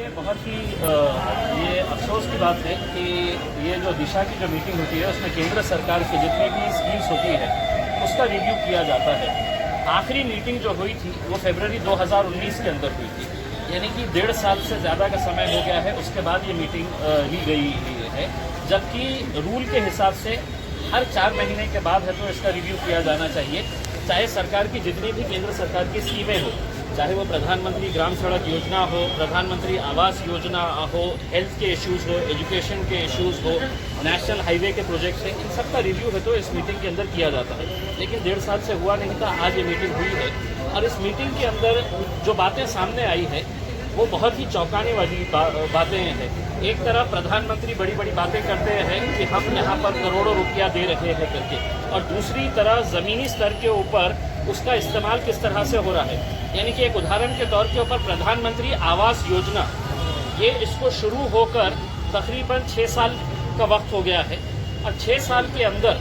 देखिए, बहुत ही ये अफसोस की बात है कि ये जो दिशा की जो मीटिंग होती है उसमें केंद्र सरकार की जितनी भी स्कीम्स होती है उसका रिव्यू किया जाता है। आखिरी मीटिंग जो हुई थी वो फरवरी 2019 के अंदर हुई थी, यानी कि 1.5 साल से ज़्यादा का समय हो गया है। उसके बाद ये मीटिंग ली गई है, जबकि रूल के हिसाब से हर 4 महीने के बाद है तो इसका रिव्यू किया जाना चाहिए। चाहे सरकार की जितनी भी केंद्र सरकार की स्कीमें हो, चाहे वो प्रधानमंत्री ग्राम सड़क योजना हो, प्रधानमंत्री आवास योजना हो, हेल्थ के इश्यूज़ हो, एजुकेशन के इश्यूज़ हो, नेशनल हाईवे के प्रोजेक्ट्स हैं, इन सब का रिव्यू है तो इस मीटिंग के अंदर किया जाता है। लेकिन 1.5 साल से हुआ नहीं था, आज ये मीटिंग हुई है और इस मीटिंग के अंदर जो बातें सामने आई है वो बहुत ही चौंकाने वाली बातें हैं। एक तरफ प्रधानमंत्री बड़ी बड़ी बातें करते हैं कि हम यहाँ पर करोड़ों रुपया दे रहे हैं करके, और दूसरी तरफ ज़मीनी स्तर के ऊपर उसका इस्तेमाल किस तरह से हो रहा है। यानी कि एक उदाहरण के तौर के ऊपर प्रधानमंत्री आवास योजना, ये इसको शुरू होकर तकरीबन 6 साल का वक्त हो गया है और 6 साल के अंदर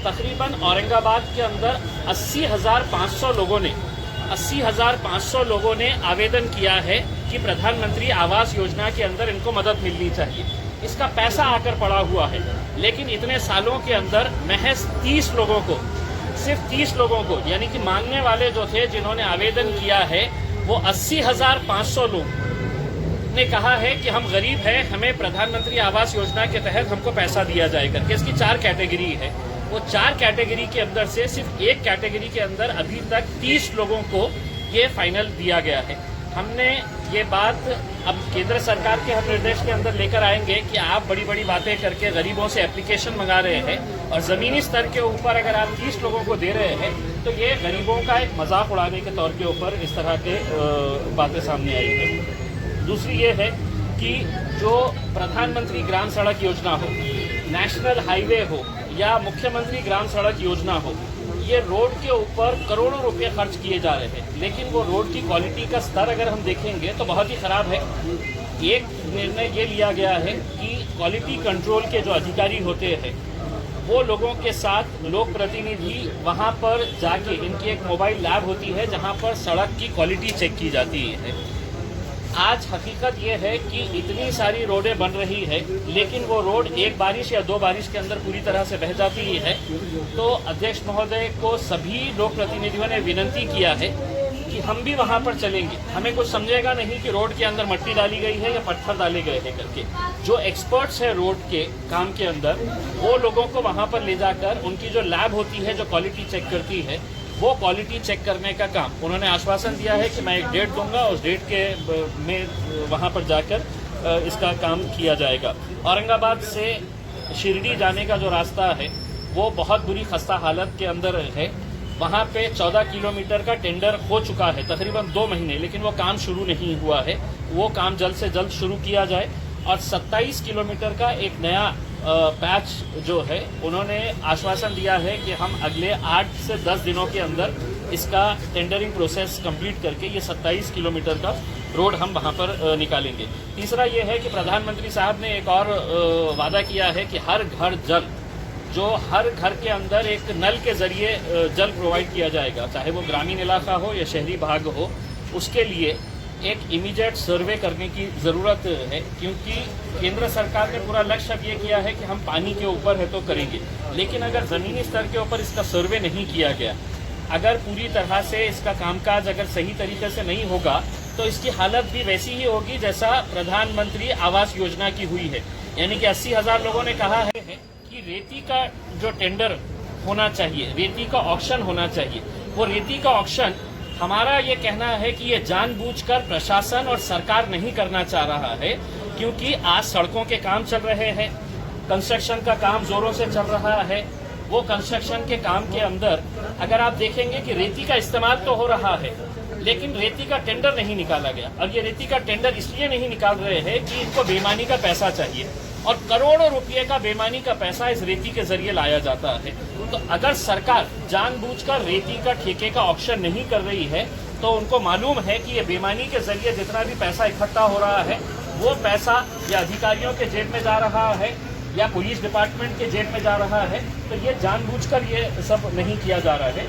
तकरीबन औरंगाबाद के अंदर 80,500 लोगों ने आवेदन किया है कि प्रधानमंत्री आवास योजना के अंदर इनको मदद मिलनी चाहिए। इसका पैसा आकर पड़ा हुआ है, लेकिन इतने सालों के अंदर महज 30 लोगों को, सिर्फ 30 लोगों को, यानी कि मांगने वाले जो थे जिन्होंने आवेदन किया है वो 80,500 लोग ने कहा है कि हम गरीब हैं, हमें प्रधानमंत्री आवास योजना के तहत हमको पैसा दिया जाए करके। इसकी 4 कैटेगरी है। वो 4 कैटेगरी के अंदर से सिर्फ एक कैटेगरी के अंदर अभी तक 30 लोगों को ये फाइनल दिया गया है। हमने ये बात अब केंद्र सरकार के हम निर्देश के अंदर लेकर आएंगे कि आप बड़ी बड़ी बातें करके गरीबों से एप्लीकेशन मंगा रहे हैं और ज़मीनी स्तर के ऊपर अगर आप 30 लोगों को दे रहे हैं तो ये गरीबों का एक मजाक उड़ाने के तौर के ऊपर इस तरह के बातें सामने आई है। दूसरी ये है कि जो प्रधानमंत्री ग्राम सड़क योजना हो, नेशनल हाईवे हो या मुख्यमंत्री ग्राम सड़क योजना हो, ये रोड के ऊपर करोड़ों रुपए खर्च किए जा रहे हैं, लेकिन वो रोड की क्वालिटी का स्तर अगर हम देखेंगे तो बहुत ही ख़राब है। एक निर्णय ये लिया गया है कि क्वालिटी कंट्रोल के जो अधिकारी होते हैं वो लोगों के साथ लोक प्रतिनिधि वहाँ पर जाके, इनकी एक मोबाइल लैब होती है जहाँ पर सड़क की क्वालिटी चेक की जाती है। आज हकीकत ये है कि इतनी सारी रोडें बन रही है, लेकिन वो रोड एक बारिश या 2 बारिश के अंदर पूरी तरह से बह जाती है। तो अध्यक्ष महोदय को सभी लोक प्रतिनिधियों ने विनती किया है कि हम भी वहाँ पर चलेंगे, हमें कुछ समझेगा नहीं कि रोड के अंदर मट्टी डाली गई है या पत्थर डाले गए हैं करके। जो एक्सपर्ट्स है रोड के काम के अंदर, वो लोगों को वहाँ पर ले जाकर उनकी जो लैब होती है जो क्वालिटी चेक करती है, वो क्वालिटी चेक करने का काम उन्होंने आश्वासन दिया है कि मैं एक डेट दूंगा, उस डेट के में वहाँ पर जाकर इसका काम किया जाएगा। औरंगाबाद से शिरडी जाने का जो रास्ता है वो बहुत बुरी खस्ता हालत के अंदर है। वहाँ पे 14 किलोमीटर का टेंडर हो चुका है तकरीबन 2 महीने, लेकिन वो काम शुरू नहीं हुआ है। वो काम जल्द से जल्द शुरू किया जाए और 27 किलोमीटर का एक नया पैच जो है उन्होंने आश्वासन दिया है कि हम अगले 8 से 10 दिनों के अंदर इसका टेंडरिंग प्रोसेस कंप्लीट करके ये 27 किलोमीटर का रोड हम वहाँ पर निकालेंगे। तीसरा ये है कि प्रधानमंत्री साहब ने एक और वादा किया है कि हर घर जल, जो हर घर के अंदर एक नल के जरिए जल प्रोवाइड किया जाएगा, चाहे वो ग्रामीण इलाका हो या शहरी भाग हो, उसके लिए एक इमीडिएट सर्वे करने की ज़रूरत है। क्योंकि केंद्र सरकार ने पूरा लक्ष्य अब ये किया है कि हम पानी के ऊपर है तो करेंगे, लेकिन अगर ज़मीनी स्तर के ऊपर इसका सर्वे नहीं किया गया, अगर पूरी तरह से इसका कामकाज अगर सही तरीके से नहीं होगा तो इसकी हालत भी वैसी ही होगी जैसा प्रधानमंत्री आवास योजना की हुई है। यानी कि 80,000 लोगों ने कहा है कि रेती का जो टेंडर होना चाहिए, रेती का ऑक्शन होना चाहिए, वो रेती का ऑक्शन हमारा ये कहना है कि ये जानबूझकर प्रशासन और सरकार नहीं करना चाह रहा है। क्योंकि आज सड़कों के काम चल रहे हैं, कंस्ट्रक्शन का काम जोरों से चल रहा है। वो कंस्ट्रक्शन के काम के अंदर अगर आप देखेंगे कि रेती का इस्तेमाल तो हो रहा है, लेकिन रेती का टेंडर नहीं निकाला गया। और ये रेती का टेंडर इसलिए नहीं निकाल रहे हैं कि इनको बेईमानी का पैसा चाहिए, और करोड़ों रुपए का बेईमानी का पैसा इस रेती के जरिए लाया जाता है। तो अगर सरकार जानबूझकर रेती का ठेके का ऑक्शन नहीं कर रही है तो उनको मालूम है कि ये बेईमानी के जरिए जितना भी पैसा इकट्ठा हो रहा है वो पैसा या अधिकारियों के जेब में जा रहा है या पुलिस डिपार्टमेंट के जेब में जा रहा है। तो ये जानबूझकर ये सब नहीं किया जा रहा है।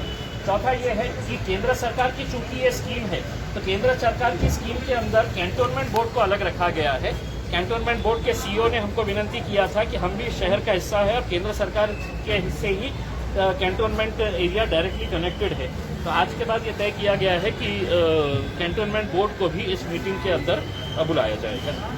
चौथा ये है कि केंद्र सरकार की चूंकि ये स्कीम है, तो केंद्र सरकार की स्कीम के अंदर कैंटोनमेंट बोर्ड को अलग रखा गया है। कैंटोनमेंट बोर्ड के सीईओ ने हमको विनती किया था कि हम भी शहर का हिस्सा है और केंद्र सरकार के हिस्से ही कैंटोनमेंट एरिया डायरेक्टली कनेक्टेड है। तो आज के बाद ये तय किया गया है कि कैंटोनमेंट बोर्ड को भी इस मीटिंग के अंदर बुलाया जाएगा।